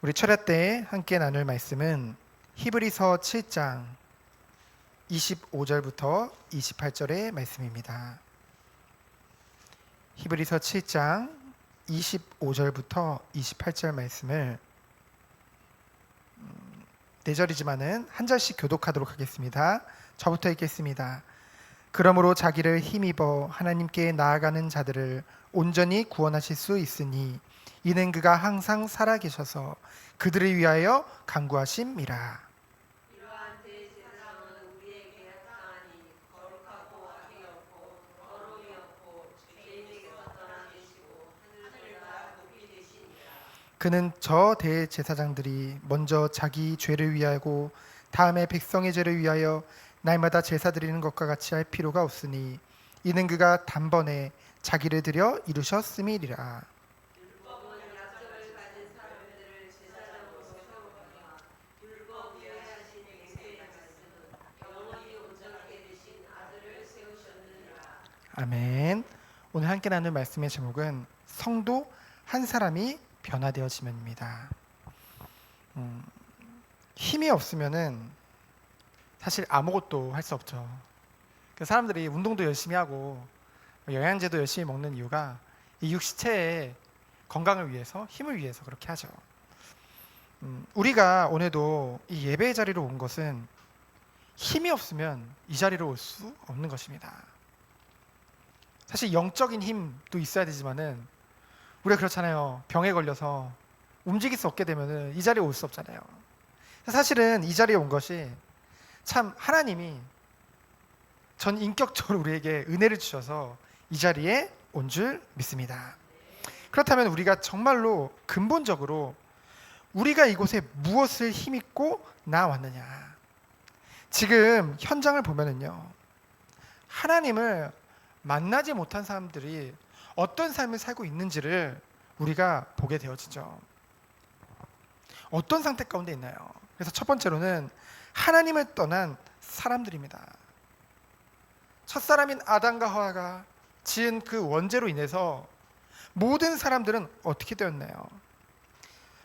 우리 철야 때 함께 나눌 말씀은 히브리서 7장 25절부터 28절의 말씀입니다. 히브리서 7장 25절부터 28절 말씀을 4절이지만은 한 절씩 교독하도록 하겠습니다. 저부터 읽겠습니다. 그러므로 자기를 힘입어 하나님께 나아가는 자들을 온전히 구원하실 수 있으니 이는 그가 항상 살아계셔서 그들을 위하여 간구하심이라. 이러한 대제사장은 우리에게 합당하니 거룩하고 악이 없고 더러움이 없고 죄인에게서 떠나 계시고 하늘보다 높이 계시니라. 그는 저 대제사장들이 먼저 자기 죄를 위하고 다음에 백성의 죄를 위하여 날마다 제사 드리는 것과 같이 할 필요가 없으니 이는 그가 단번에 자기를 드려 이루셨음이니라. 율법은 약속을 가진 사람들을 제사장으로 세우거니와 율법 위에 하신 맹세의 말씀은 영원히 온전하게 되신 아들을 세우셨느니라. 아멘. 오늘 함께 나눌 말씀의 제목은 성도 한 사람이 변화되어지면입니다. 힘이 없으면은 사실 아무것도 할 수 없죠. 그 사람들이 운동도 열심히 하고 영양제도 열심히 먹는 이유가 이 육체의 건강을 위해서, 힘을 위해서 그렇게 하죠. 우리가 오늘도 이 예배의 자리로 온 것은 힘이 없으면 이 자리로 올 수 없는 것입니다. 사실 영적인 힘도 있어야 되지만은 우리가 그렇잖아요. 병에 걸려서 움직일 수 없게 되면은 이 자리에 올 수 없잖아요. 사실은 이 자리에 온 것이 참 하나님이 전 인격적으로 우리에게 은혜를 주셔서 이 자리에 온 줄 믿습니다. 그렇다면 우리가 정말로 근본적으로 우리가 이곳에 무엇을 힘입고 나왔느냐. 지금 현장을 보면은요, 하나님을 만나지 못한 사람들이 어떤 삶을 살고 있는지를 우리가 보게 되어지죠. 어떤 상태 가운데 있나요? 그래서 첫 번째로는 하나님을 떠난 사람들입니다. 첫사람인 아담과 하와가 지은 그 원죄로 인해서 모든 사람들은 어떻게 되었나요?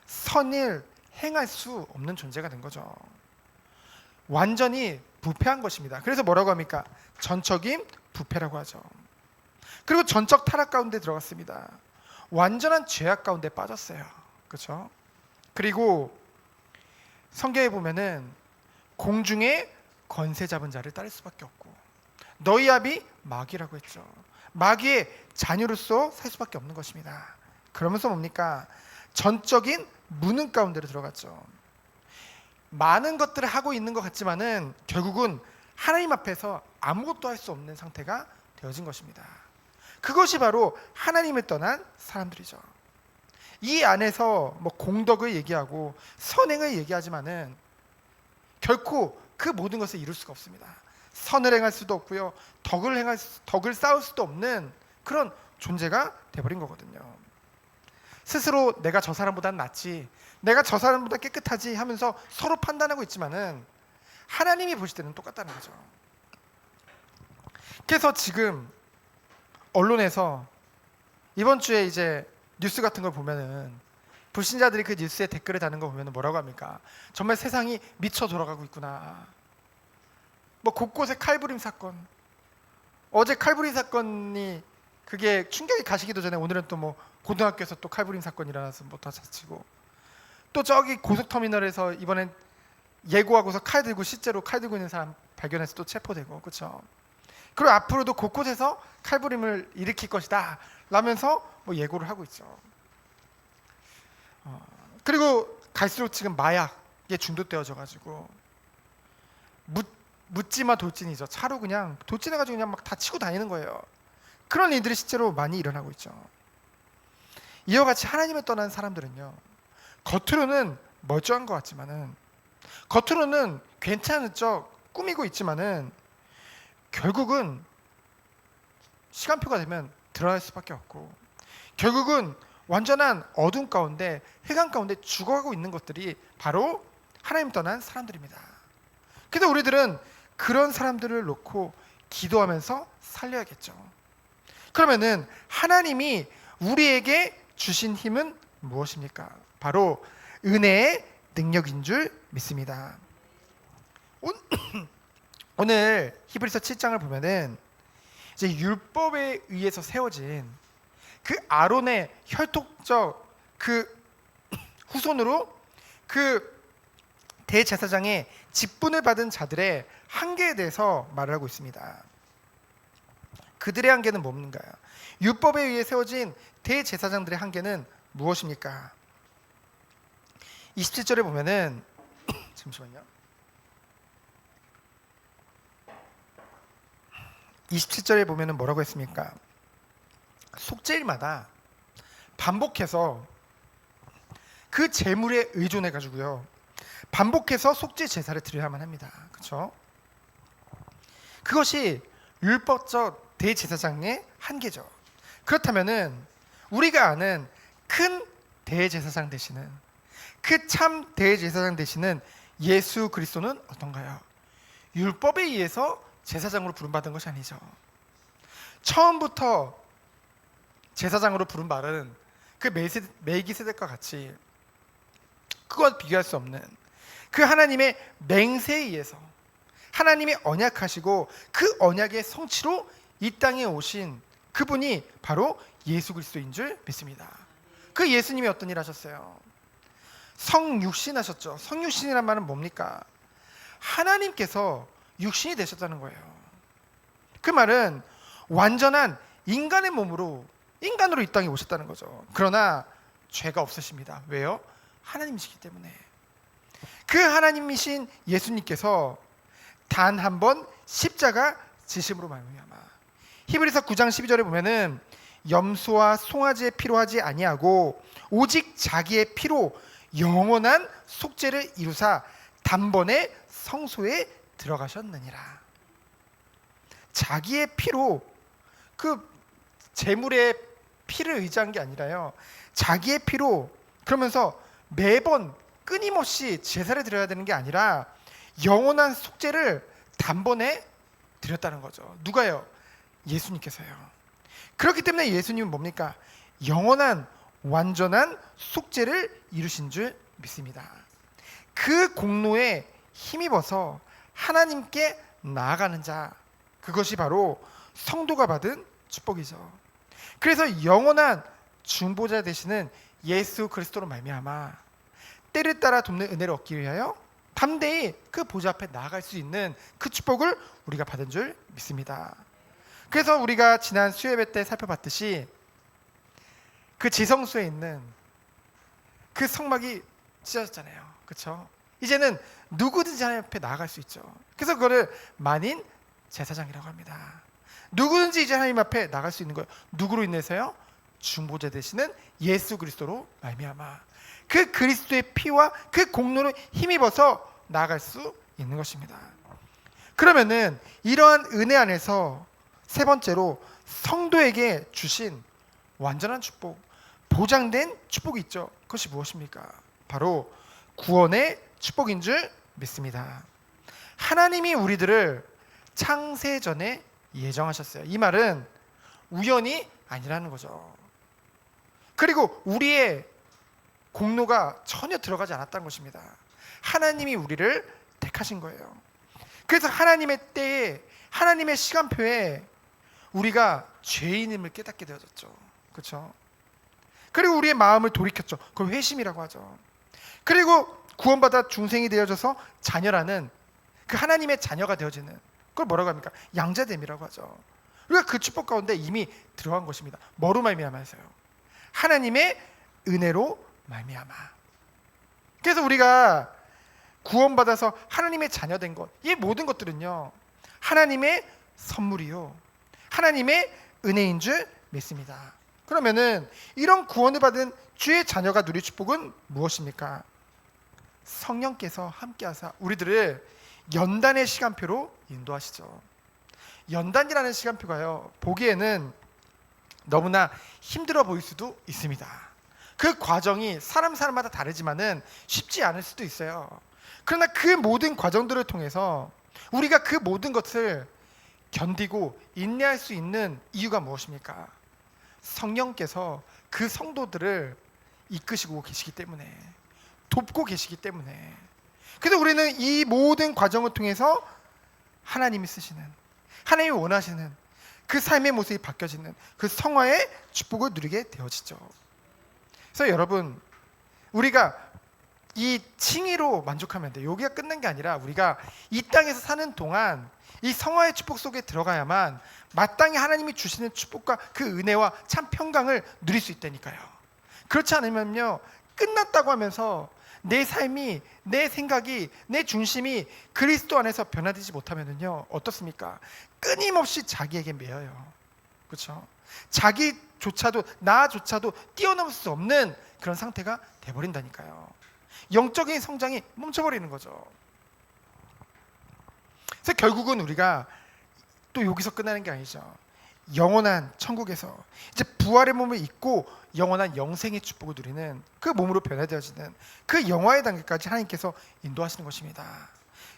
선을 행할 수 없는 존재가 된 거죠. 완전히 부패한 것입니다. 그래서 뭐라고 합니까? 전적인 부패라고 하죠. 그리고 전적 타락 가운데 들어갔습니다. 완전한 죄악 가운데 빠졌어요. 그렇죠? 그리고 성경에 보면은 공중에 권세 잡은 자를 따를 수밖에 없고 너희 아비 마귀라고 했죠. 마귀의 자녀로서 살 수밖에 없는 것입니다. 그러면서 뭡니까? 전적인 무능 가운데로 들어갔죠. 많은 것들을 하고 있는 것 같지만은 결국은 하나님 앞에서 아무것도 할 수 없는 상태가 되어진 것입니다. 그것이 바로 하나님을 떠난 사람들이죠. 이 안에서 뭐 공덕을 얘기하고 선행을 얘기하지만은 결코 그 모든 것을 이룰 수가 없습니다. 선을 행할 수도 없고요, 덕을 쌓을 수도 없는 그런 존재가 돼버린 거거든요. 스스로 내가 저 사람보다는 낫지, 내가 저 사람보다 깨끗하지 하면서 서로 판단하고 있지만은 하나님이 보실 때는 똑같다는 거죠. 그래서 지금 언론에서 이번 주에 이제 뉴스 같은 걸 보면은 불신자들이 그 뉴스에 댓글을 다는 거 보면은 뭐라고 합니까? 정말 세상이 미쳐 돌아가고 있구나. 뭐 곳곳에 칼부림 사건. 어제 칼부림 사건이 그게 충격이 가시기도 전에 오늘은 또 뭐 고등학교에서 또 칼부림 사건이 일어나서 뭐 더 자치고 또 저기 고속터미널에서 이번엔 예고하고서 칼 들고 실제로 칼 들고 있는 사람 발견해서 또 체포되고, 그렇죠? 그리고 앞으로도 곳곳에서 칼부림을 일으킬 것이다 라면서 뭐 예고를 하고 있죠. 그리고 갈수록 지금 마약에 중독되어져 가지고 묻지마 돌진이죠. 차로 그냥 돌진해가지고 그냥 막 다 치고 다니는 거예요. 그런 일들이 실제로 많이 일어나고 있죠. 이와 같이 하나님을 떠난 사람들은요, 겉으로는 멀쩡한 것 같지만은, 겉으로는 괜찮은 척 꾸미고 있지만은 결국은 시간표가 되면 드러날 수밖에 없고, 결국은 완전한 어둠 가운데,黑暗 가운데 죽어가고 있는 것들이 바로 하나님 떠난 사람들입니다. 그래서 우리들은 그런 사람들을 놓고 기도하면서 살려야겠죠. 그러면은 하나님이 우리에게 주신 힘은 무엇입니까? 바로 은혜의 능력인 줄 믿습니다. 오늘 히브리서 7장을 보면은 이제 율법에 의해서 세워진 그 아론의 혈통적 그 후손으로 그 대제사장의 직분을 받은 자들의 한계에 대해서 말을 하고 있습니다. 그들의 한계는 뭡니까요? 율법에 의해 세워진 대제사장들의 한계는 무엇입니까? 27절에 보면은 잠시만요. 27절에 보면은 뭐라고 했습니까? 속죄일마다 반복해서 그 제물에 의존해 가지고요. 반복해서 속죄 제사를 드려야만 합니다. 그렇죠? 그것이 율법적 대제사장의 한계죠. 그렇다면은 우리가 아는 큰 대제사장 되시는 그 참 대제사장 되시는 예수 그리스도는 어떤가요? 율법에 의해서 제사장으로 부름받은 것이 아니죠. 처음부터 제사장으로 부름받은 그 멜기세덱과 같이 그것과 비교할 수 없는 그 하나님의 맹세에 의해서 하나님이 언약하시고 그 언약의 성취로 이 땅에 오신 그분이 바로 예수 그리스도인 줄 믿습니다. 그 예수님이 어떤 일 하셨어요? 성육신 하셨죠. 성육신이란 말은 뭡니까? 하나님께서 육신이 되셨다는 거예요. 그 말은 완전한 인간의 몸으로 인간으로 이 땅에 오셨다는 거죠. 그러나 죄가 없으십니다. 왜요? 하나님이시기 때문에. 그 하나님이신 예수님께서 단 한 번 십자가 지심으로 말미암아 히브리서 9장 12절에 보면은 염소와 송아지의 피로 하지 아니하고 오직 자기의 피로 영원한 속죄를 이루사 단번에 성소에 들어가셨느니라. 자기의 피로 그 제물의 피를 의지한 게 아니라요. 자기의 피로 그러면서 매번 끊임없이 제사를 드려야 되는 게 아니라 영원한 속죄를 단번에 드렸다는 거죠. 누가요? 예수님께서요. 그렇기 때문에 예수님은 뭡니까? 영원한 완전한 속죄를 이루신 줄 믿습니다. 그 공로에 힘입어서 하나님께 나아가는 자, 그것이 바로 성도가 받은 축복이죠. 그래서 영원한 중보자 되시는 예수 그리스도로 말미암아 때를 따라 돕는 은혜를 얻기 위하여 담대히 그 보좌 앞에 나아갈 수 있는 그 축복을 우리가 받은 줄 믿습니다. 그래서 우리가 지난 수요예배 때 살펴봤듯이 그 지성소에 있는 그 성막이 찢어졌잖아요. 그렇죠? 이제는 누구든지 하나님 앞에 나아갈 수 있죠. 그래서 그거를 만인 제사장이라고 합니다. 누구든지 이제 하나님 앞에 나갈 수 있는 거예요. 누구로 인해서요? 중보자 되시는 예수 그리스도로 말미암아 그 그리스도의 피와 그 공로를 힘입어서 나아갈 수 있는 것입니다. 그러면은 이러한 은혜 안에서 세 번째로 성도에게 주신 완전한 축복, 보장된 축복이 있죠. 그것이 무엇입니까? 바로 구원의 축복인 줄 믿습니다. 하나님이 우리들을 창세 전에 예정하셨어요. 이 말은 우연이 아니라는 거죠. 그리고 우리의 공로가 전혀 들어가지 않았다는 것입니다. 하나님이 우리를 택하신 거예요. 그래서 하나님의 때에 하나님의 시간표에 우리가 죄인임을 깨닫게 되어졌죠. 그렇죠? 그리고 우리의 마음을 돌이켰죠. 그걸 회심이라고 하죠. 그리고 구원받아 중생이 되어져서 자녀라는 그 하나님의 자녀가 되어지는 그걸 뭐라고 합니까? 양자됨이라고 하죠. 우리가 그 축복 가운데 이미 들어간 것입니다. 뭐로 말미암아서요? 하나님의 은혜로 말미암아. 그래서 우리가 구원받아서 하나님의 자녀된 것, 이 모든 것들은요 하나님의 선물이요 하나님의 은혜인 줄 믿습니다. 그러면은 이런 구원을 받은 주의 자녀가 누릴 축복은 무엇입니까? 성령께서 함께하사 우리들을 연단의 시간표로 인도하시죠. 연단이라는 시간표가요 보기에는 너무나 힘들어 보일 수도 있습니다. 그 과정이 사람마다 다르지만은 쉽지 않을 수도 있어요. 그러나 그 모든 과정들을 통해서 우리가 그 모든 것을 견디고 인내할 수 있는 이유가 무엇입니까? 성령께서 그 성도들을 이끄시고 계시기 때문에 돕고 계시기 때문에. 그래서 우리는 이 모든 과정을 통해서 하나님이 쓰시는, 하나님이 원하시는 그 삶의 모습이 바뀌어지는 그 성화의 축복을 누리게 되어지죠. 그래서 여러분, 우리가 이 칭의로 만족하면 안 돼요. 여기가 끝난 게 아니라 우리가 이 땅에서 사는 동안 이 성화의 축복 속에 들어가야만 마땅히 하나님이 주시는 축복과 그 은혜와 참 평강을 누릴 수 있다니까요. 그렇지 않으면요, 끝났다고 하면서 내 삶이, 내 생각이, 내 중심이 그리스도 안에서 변화되지 못하면요, 어떻습니까? 끊임없이 자기에게 매여요. 그렇죠? 자기조차도, 나조차도 뛰어넘을 수 없는 그런 상태가 돼버린다니까요. 영적인 성장이 멈춰버리는 거죠. 그래서 결국은 우리가 또 여기서 끝나는 게 아니죠. 영원한 천국에서 이제 부활의 몸을 입고 영원한 영생의 축복을 누리는 그 몸으로 변화되어지는 그 영화의 단계까지 하나님께서 인도하시는 것입니다.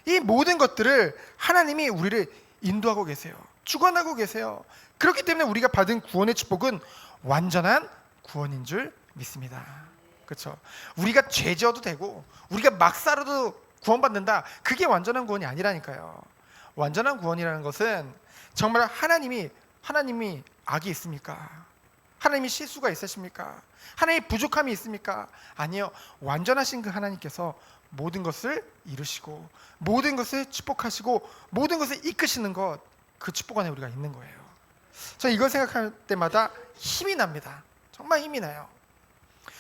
이 모든 것들을 하나님이 우리를 인도하고 계세요. 주관하고 계세요. 그렇기 때문에 우리가 받은 구원의 축복은 완전한 구원인 줄 믿습니다. 그렇죠? 우리가 죄 지어도 되고 우리가 막 살아도 구원받는다, 그게 완전한 구원이 아니라니까요. 완전한 구원이라는 것은 정말 하나님이 악이 있습니까? 하나님이 실수가 있으십니까? 하나님이 부족함이 있습니까? 아니요. 완전하신 그 하나님께서 모든 것을 이루시고 모든 것을 축복하시고 모든 것을 이끄시는 것, 그 축복 안에 우리가 있는 거예요. 저 이걸 생각할 때마다 힘이 납니다. 정말 힘이 나요.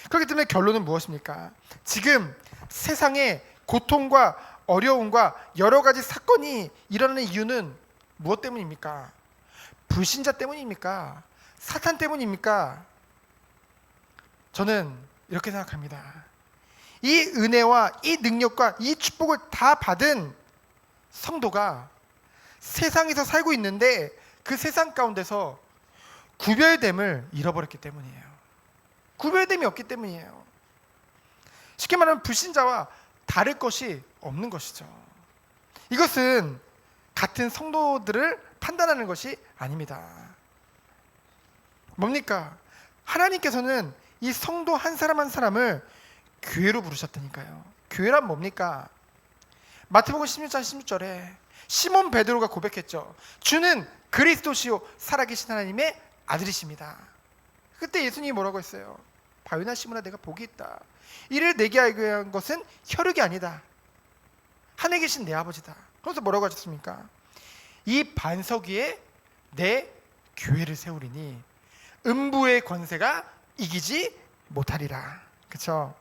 그렇기 때문에 결론은 무엇입니까? 지금 세상에 고통과 어려움과 여러 가지 사건이 일어나는 이유는 무엇 때문입니까? 불신자 때문입니까? 사탄 때문입니까? 저는 이렇게 생각합니다. 이 은혜와 이 능력과 이 축복을 다 받은 성도가 세상에서 살고 있는데 그 세상 가운데서 구별됨을 잃어버렸기 때문이에요. 구별됨이 없기 때문이에요. 쉽게 말하면 불신자와 다를 것이 없는 것이죠. 이것은 같은 성도들을 판단하는 것이 아닙니다. 뭡니까? 하나님께서는 이 성도 한 사람 한 사람을 교회로 부르셨다니까요. 교회란 뭡니까? 마태복음 16장 16절에 시몬 베드로가 고백했죠. 주는 그리스도시요 살아계신 하나님의 아들이십니다. 그때 예수님이 뭐라고 했어요? 바요나 시몬아, 내가 복이 있다. 이를 내게 알게 한 것은 혈육이 아니다. 하늘에 계신 내 아버지다. 그래서 뭐라고 하셨습니까? 이 반석 위에 내 교회를 세우리니 음부의 권세가 이기지 못하리라. 그렇죠?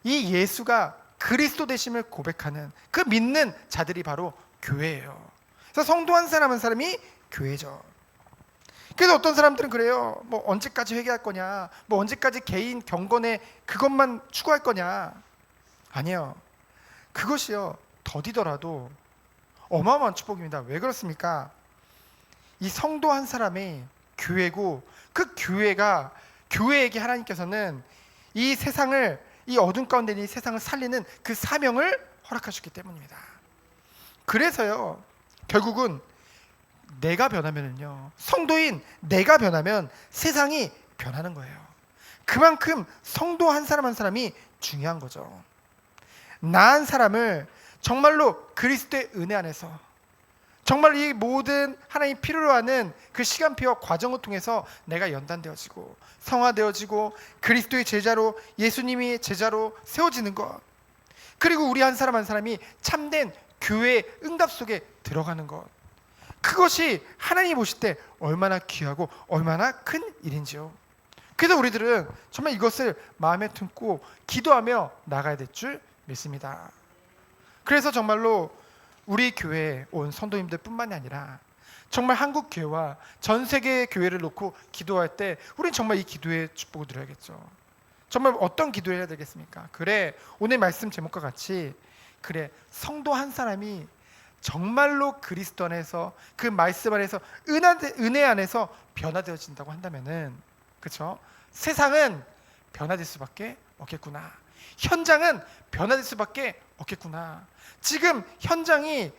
이 예수가 그리스도 되심을 고백하는 그 믿는 자들이 바로 교회예요. 그래서 성도 한 사람 한 사람이 교회죠. 그래서 어떤 사람들은 그래요. 뭐 언제까지 회개할 거냐, 뭐 언제까지 개인 경건에 그것만 추구할 거냐. 아니요. 그것이요, 더디더라도 어마어마한 축복입니다. 왜 그렇습니까? 이 성도 한 사람이 교회고 그 교회에게 하나님께서는 이 세상을, 이 어둠 가운데 있는 이 세상을 살리는 그 사명을 허락하셨기 때문입니다. 그래서요, 결국은 내가 변하면요, 성도인 내가 변하면 세상이 변하는 거예요. 그만큼 성도 한 사람 한 사람이 중요한 거죠. 나 한 사람을 정말로 그리스도의 은혜 안에서 정말 이 모든 하나님 필요로 하는 그 시간표와 과정을 통해서 내가 연단되어지고 성화되어지고 그리스도의 제자로, 예수님이 제자로 세워지는 것, 그리고 우리 한 사람 한 사람이 참된 교회의 응답 속에 들어가는 것, 그것이 하나님이 보실 때 얼마나 귀하고 얼마나 큰 일인지요. 그래서 우리들은 정말 이것을 마음에 품고 기도하며 나가야 될 줄 믿습니다. 그래서 정말로 우리 교회에 온 성도님들 뿐만이 아니라 정말 한국 교회와 전 세계의 교회를 놓고 기도할 때 우리는 정말 이 기도의 축복을 드려야겠죠. 정말 어떤 기도를 해야 되겠습니까? 그래, 오늘 말씀 제목과 같이, 그래, 성도 한 사람이 정말로 그리스도 안에서 그 말씀 안에서 은혜 안에서 변화되어진다고 한다면은, 그렇죠? 세상은 변화될 수밖에 없겠구나. 현장은 변화될 수밖에 없겠구나. 지금 현장이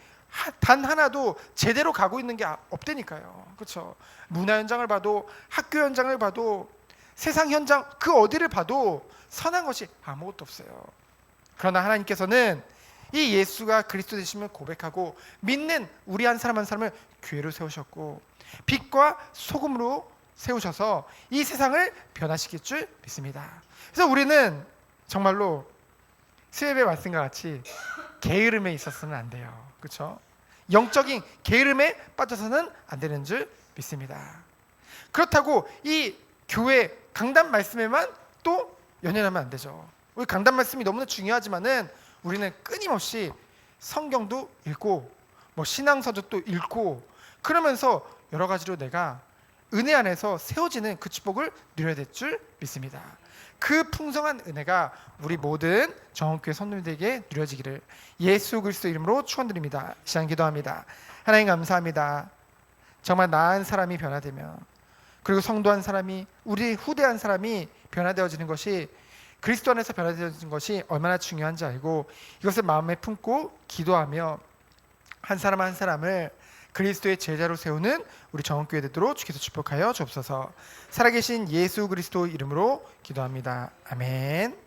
단 하나도 제대로 가고 있는 게 없다니까요. 그렇죠? 문화 현장을 봐도, 학교 현장을 봐도, 세상 현장 그 어디를 봐도 선한 것이 아무것도 없어요. 그러나 하나님께서는 이 예수가 그리스도 되심을 고백하고 믿는 우리 한 사람 한 사람을 교회로 세우셨고 빛과 소금으로 세우셔서 이 세상을 변화시킬 줄 믿습니다. 그래서 우리는 정말로 수예배 말씀과 같이 게으름에 있어서는 안 돼요. 그렇죠? 영적인 게으름에 빠져서는 안 되는 줄 믿습니다. 그렇다고 이 교회 강단 말씀에만 또 연연하면 안 되죠. 우리 강단 말씀이 너무나 중요하지만은 우리는 끊임없이 성경도 읽고 뭐 신앙서적도 읽고 그러면서 여러 가지로 내가 은혜 안에서 세워지는 그 축복을 누려야 될 줄 믿습니다. 그 풍성한 은혜가 우리 모든 정원교회 성도님들에게 누려지기를 예수 그리스도 이름으로 축원드립니다. 시간 기도합니다. 하나님 감사합니다. 정말 나 한 사람이 변화되며 그리고 성도 한 사람이 우리 후대 한 사람이 변화되어지는 것이 그리스도 안에서 변화되어지는 것이 얼마나 중요한지 알고 이것을 마음에 품고 기도하며 한 사람 한 사람을 그리스도의 제자로 세우는 우리 정원교회 되도록 주께서 축복하여 주옵소서. 살아계신 예수 그리스도 이름으로 기도합니다. 아멘.